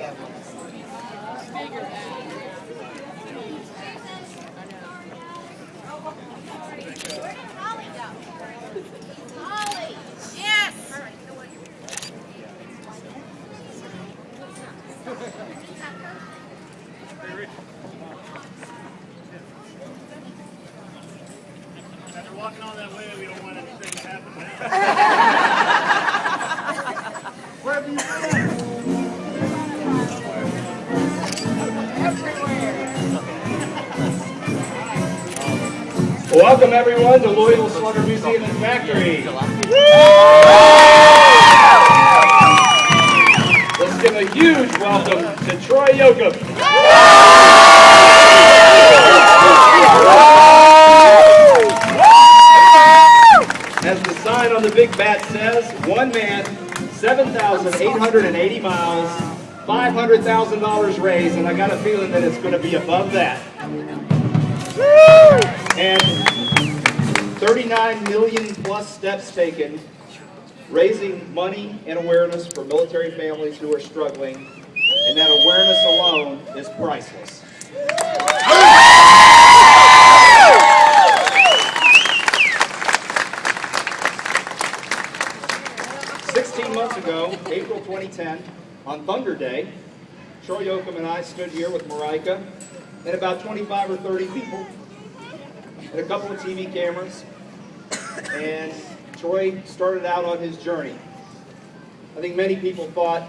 After walking all that way, we don't want anything to happen now. Where have you been? Welcome everyone to Louisville Slugger Museum and Factory. Let's give a huge welcome to Troy Yocum. As the sign on the big bat says, one man, 7,880 miles, $500,000 raised, and I got a feeling that it's going to be above that. And 39 million plus steps taken, raising money and awareness for military families who are struggling, and that awareness alone is priceless. 16 months ago, April 2010, on Thunder Day, Troy Yocum and I stood here with Marika and about 25 or 30 people and a couple of TV cameras, and Troy started out on his journey. I think many people thought,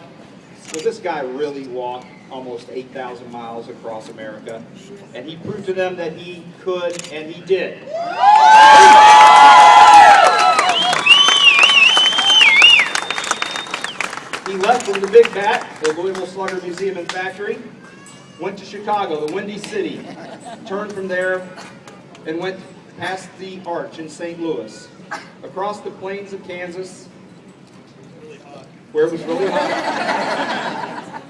will this guy really walk almost 8,000 miles across America? And he proved to them that he could, and he did. He left from the Big Bat, the Louisville Slugger Museum and Factory, went to Chicago, the Windy City, turned from there and went past the Arch in St. Louis, across the plains of Kansas, where it was really hot,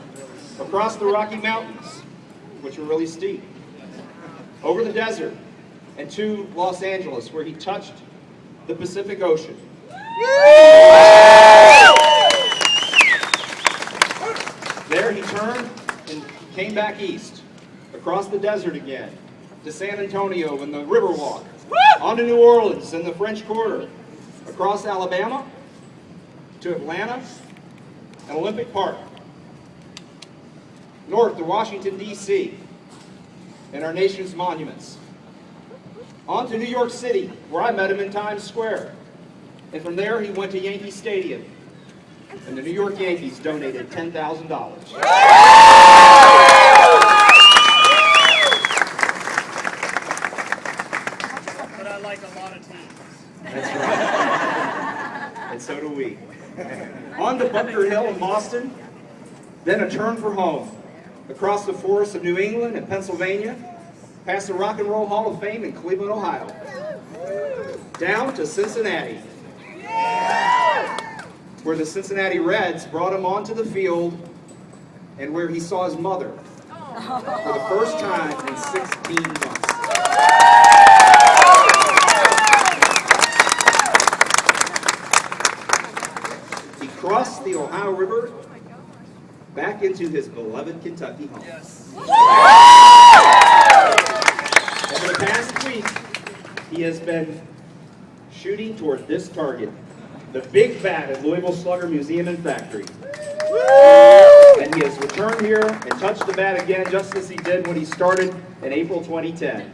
across the Rocky Mountains, which were really steep, over the desert, and to Los Angeles, where he touched the Pacific Ocean. There he turned and came back east, across the desert again, to San Antonio and the Riverwalk, on to New Orleans and the French Quarter, across Alabama, to Atlanta and Olympic Park, north to Washington, D.C., and our nation's monuments, on to New York City, where I met him in Times Square, and from there he went to Yankee Stadium, and the New York Yankees donated $10,000. But I like a lot of teams. That's right. And so do we. On to Bunker Hill in Boston, then a turn for home, across the forests of New England and Pennsylvania, past the Rock and Roll Hall of Fame in Cleveland, Ohio, down to Cincinnati, where the Cincinnati Reds brought him onto the field and where he saw his mother for the first time in 16 months. He crossed the Ohio River back into his beloved Kentucky home. Yes. Over the past week, he has been shooting toward this target, the Big Bat at Louisville Slugger Museum and Factory. And he has returned here and touched the bat again just as he did when he started in April 2010.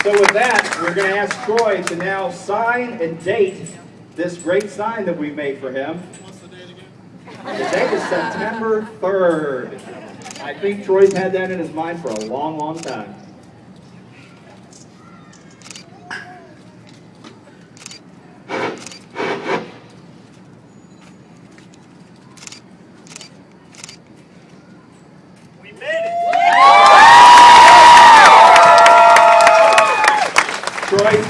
So with that, we're going to ask Troy to now sign and date this great sign that we've made for him. What's the date again? The date is September 3rd. I think Troy's had that in his mind for a long, long time. We made it! Troy,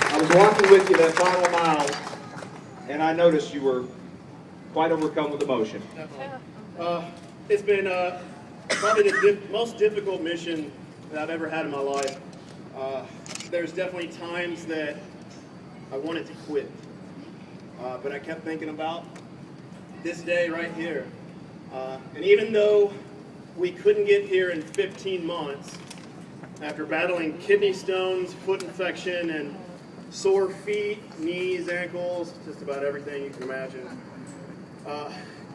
I was walking with you that final mile, and I noticed you were quite overcome with emotion. Definitely. It's been probably the most difficult mission that I've ever had in my life. There's definitely times that I wanted to quit. but I kept thinking about this day right here. And even though we couldn't get here in 15 months, after battling kidney stones, foot infection, and sore feet, knees, ankles, just about everything you can imagine,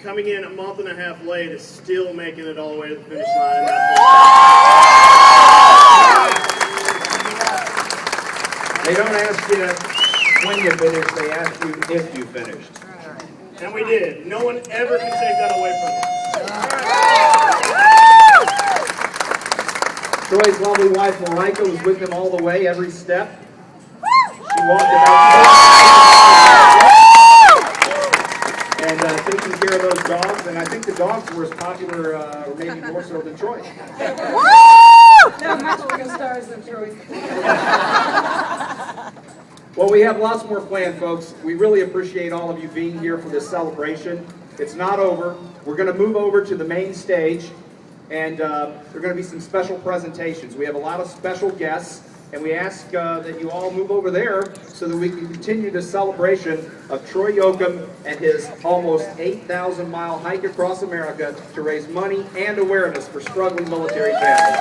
coming in a month and a half late is still making it all the way to the finish line. They don't ask you when you finish, they ask you if you finished. And we did. No one ever can take that away from us. Troy's lovely wife, Marika, was with him all the way, every step. She walked about and taking care of those dogs, and I think the dogs were as popular, or maybe more so than Troy. No, much bigger stars than Troy. Well, we have lots more planned, folks. We really appreciate all of you being here for this celebration. It's not over. We're going to move over to the main stage, and there are going to be some special presentations. We have a lot of special guests, and we ask that you all move over there so that we can continue the celebration of Troy Yocum and his almost 8,000-mile hike across America to raise money and awareness for struggling military families.